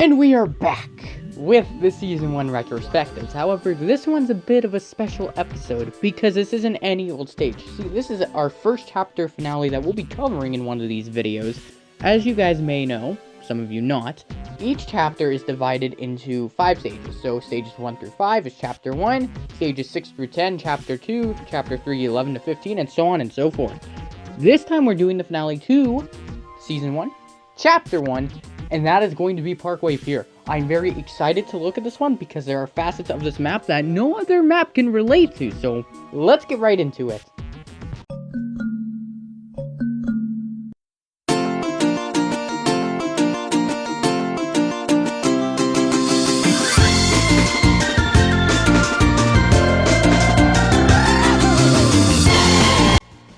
And we are back with the Season 1 retrospectives. However, this one's a bit of a special episode because this isn't any old stage. See, this is our first chapter finale that we'll be covering in one of these videos. As you guys may know, some of you not, each chapter is divided into 5 stages. So stages 1 through 5 is chapter 1, stages 6 through 10, chapter 2, chapter 3, 11 to 15, and so on and so forth. This time we're doing the finale to Season 1, Chapter 1, and that is going to be Parkway Pier. I'm very excited to look at this one because there are facets of this map that no other map can relate to, so let's get right into it.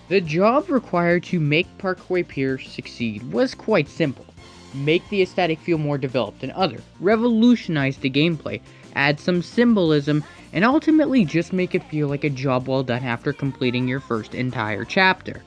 The job required to make Parkway Pier succeed was quite simple. Make the aesthetic feel more developed than other, revolutionize the gameplay, add some symbolism, and ultimately just make it feel like a job well done after completing your first entire chapter.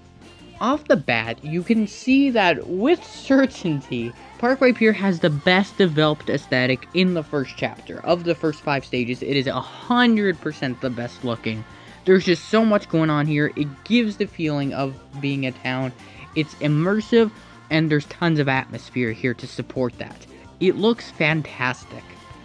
Off the bat, you can see that with certainty, Parkway Pier has the best developed aesthetic in the first chapter. Of the first 5 stages, it is 100% the best looking. There's just so much going on here. It gives the feeling of being a town. It's immersive, and there's tons of atmosphere here to support that. It looks fantastic.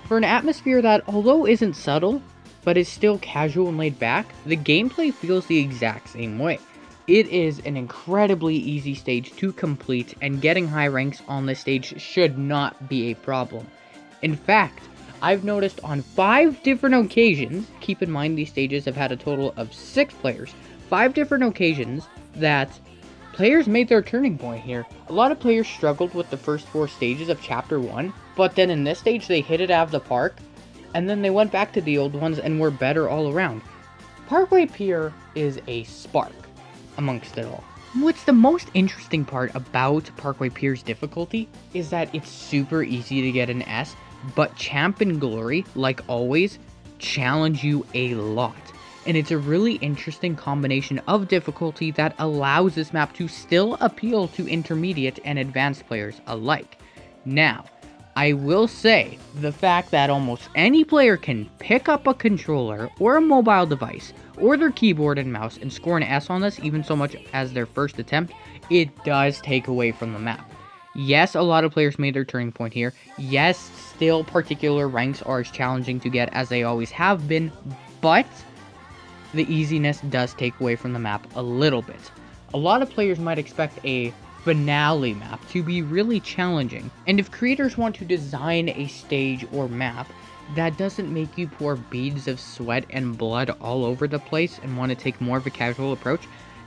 For an atmosphere that, although isn't subtle, but is still casual and laid back, the gameplay feels the exact same way. It is an incredibly easy stage to complete, and getting high ranks on this stage should not be a problem. In fact, I've noticed on 5 different occasions, keep in mind these stages have had a total of 6 players, 5 different occasions that players made their turning point here. A lot of players struggled with the first 4 stages of Chapter 1, but then in this stage they hit it out of the park, and then they went back to the old ones and were better all around. Parkway Pier is a spark amongst it all. What's the most interesting part about Parkway Pier's difficulty is that it's super easy to get an S, but Champ and Glory, like always, challenge you a lot. And it's a really interesting combination of difficulty that allows this map to still appeal to intermediate and advanced players alike. Now, I will say, the fact that almost any player can pick up a controller or a mobile device or their keyboard and mouse and score an S on this, even so much as their first attempt, it does take away from the map. Yes, a lot of players made their turning point here. Yes, still particular ranks are as challenging to get as they always have been, but the easiness does take away from the map a little bit. A lot of players might expect a finale map to be really challenging, and if creators want to design a stage or map that doesn't make you pour beads of sweat and blood all over the place and want to take more of a casual approach,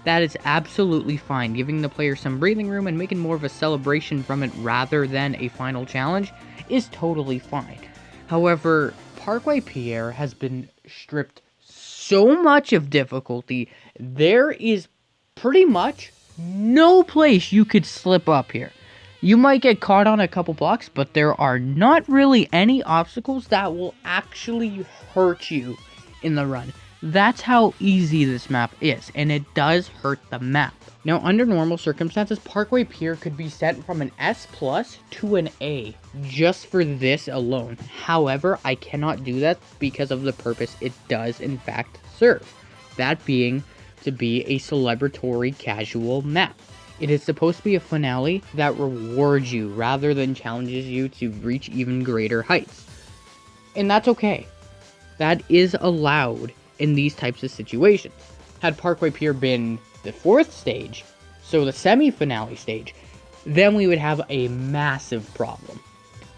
that is absolutely fine. Giving the player some breathing room and making more of a celebration from it rather than a final challenge is totally fine. However, Parkway Pier has been stripped so much of difficulty, there is pretty much no place you could slip up here. You might get caught on a couple blocks, but there are not really any obstacles that will actually hurt you in the run. That's how easy this map is, and it does hurt the map. Now, under normal circumstances, Parkway Pier could be sent from an S+ to an A just for this alone. However, I cannot do that because of the purpose it does in fact serve. That being to be a celebratory casual map. It is supposed to be a finale that rewards you rather than challenges you to reach even greater heights. And that's okay. That is allowed in these types of situations. Had Parkway Pier been the 4th stage, so the semi-finale stage, then we would have a massive problem.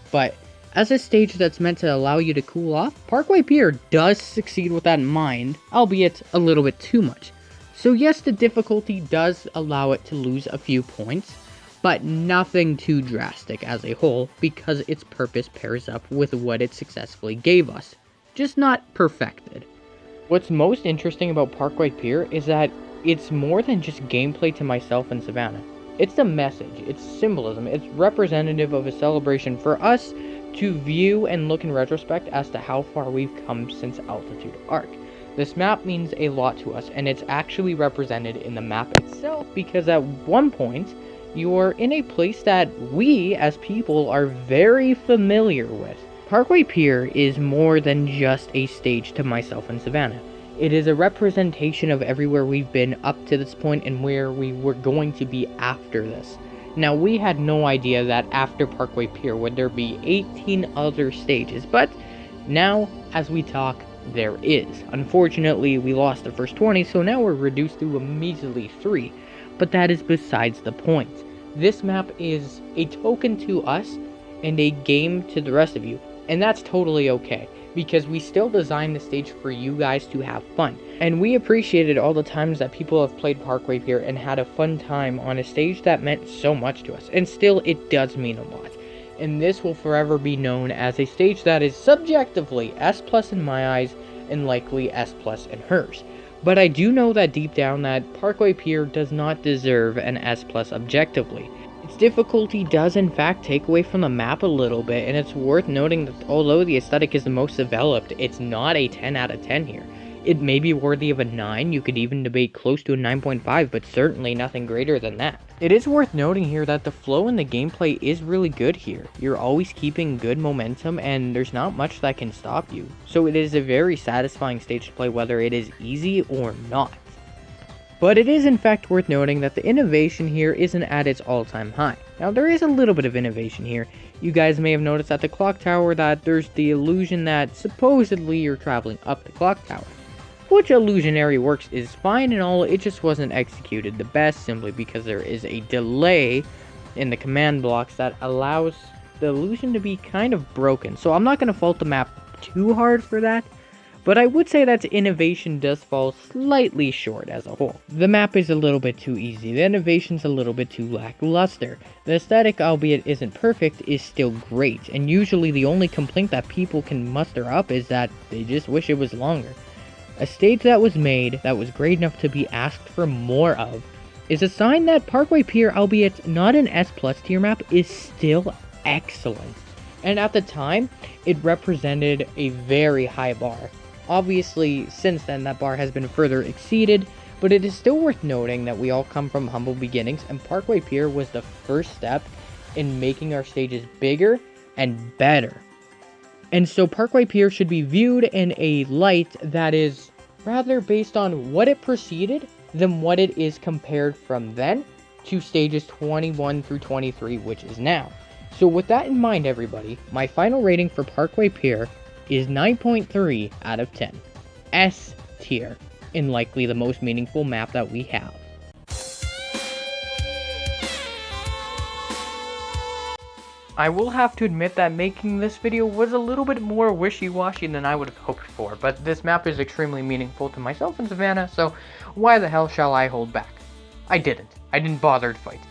But as a stage that's meant to allow you to cool off, Parkway Pier does succeed with that in mind, albeit a little bit too much. So yes, the difficulty does allow it to lose a few points, but nothing too drastic as a whole because its purpose pairs up with what it successfully gave us, just not perfected. What's most interesting about Parkway Pier is that it's more than just gameplay to myself and Savannah. It's a message, it's symbolism, it's representative of a celebration for us to view and look in retrospect as to how far we've come since Altitude Arc. This map means a lot to us, and it's actually represented in the map itself because at one point, you're in a place that we as people are very familiar with. Parkway Pier is more than just a stage to myself and Savannah. It is a representation of everywhere we've been up to this point and where we were going to be after this. Now, we had no idea that after Parkway Pier would there be 18 other stages, but now, as we talk, there is. Unfortunately, we lost the first 20, so now we're reduced to a measly 3. But that is besides the point. This map is a token to us and a game to the rest of you, and that's totally okay, because we still designed the stage for you guys to have fun. And we appreciated all the times that people have played Parkway Pier and had a fun time on a stage that meant so much to us, and still it does mean a lot. And this will forever be known as a stage that is subjectively S+ in my eyes and likely S+ in hers. But I do know that deep down that Parkway Pier does not deserve an S+ objectively. Its difficulty does in fact take away from the map a little bit, and it's worth noting that although the aesthetic is the most developed, it's not a 10 out of 10 here. It may be worthy of a 9, you could even debate close to a 9.5, but certainly nothing greater than that. It is worth noting here that the flow in the gameplay is really good here. You're always keeping good momentum, and there's not much that can stop you. So it is a very satisfying stage to play whether it is easy or not. But it is in fact worth noting that the innovation here isn't at its all-time high. Now there is a little bit of innovation here. You guys may have noticed at the clock tower that there's the illusion that supposedly you're traveling up the clock tower. Which illusionary works is fine and all, it just wasn't executed the best simply because there is a delay in the command blocks that allows the illusion to be kind of broken. So I'm not going to fault the map too hard for that, but I would say that innovation does fall slightly short as a whole. The map is a little bit too easy, the innovation's a little bit too lackluster. The aesthetic, albeit isn't perfect, is still great, and usually the only complaint that people can muster up is that they just wish it was longer. A stage that was made, that was great enough to be asked for more of, is a sign that Parkway Pier, albeit not an S+ tier map, is still excellent. And at the time, it represented a very high bar. Obviously, since then, that bar has been further exceeded, but it is still worth noting that we all come from humble beginnings, and Parkway Pier was the first step in making our stages bigger and better. And so Parkway Pier should be viewed in a light that is rather based on what it preceded than what it is compared from then to stages 21 through 23, which is now. So with that in mind, everybody, my final rating for Parkway Pier is 9.3 out of 10. S tier, in likely the most meaningful map that we have. I will have to admit that making this video was a little bit more wishy-washy than I would have hoped for, but this map is extremely meaningful to myself and Savannah, so why the hell shall I hold back? I didn't bother to fight.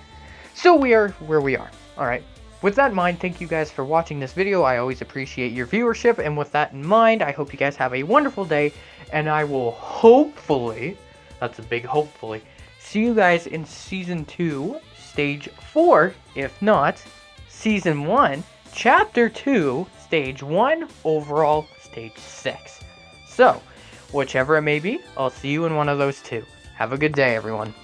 So we are where we are. Alright, with that in mind, thank you guys for watching this video. I always appreciate your viewership, and with that in mind, I hope you guys have a wonderful day, and I will hopefully, that's a big hopefully, see you guys in Season 2, Stage 4, if not, Season 1, Chapter 2, Stage 1, overall Stage 6. So, whichever it may be, I'll see you in one of those two. Have a good day, everyone.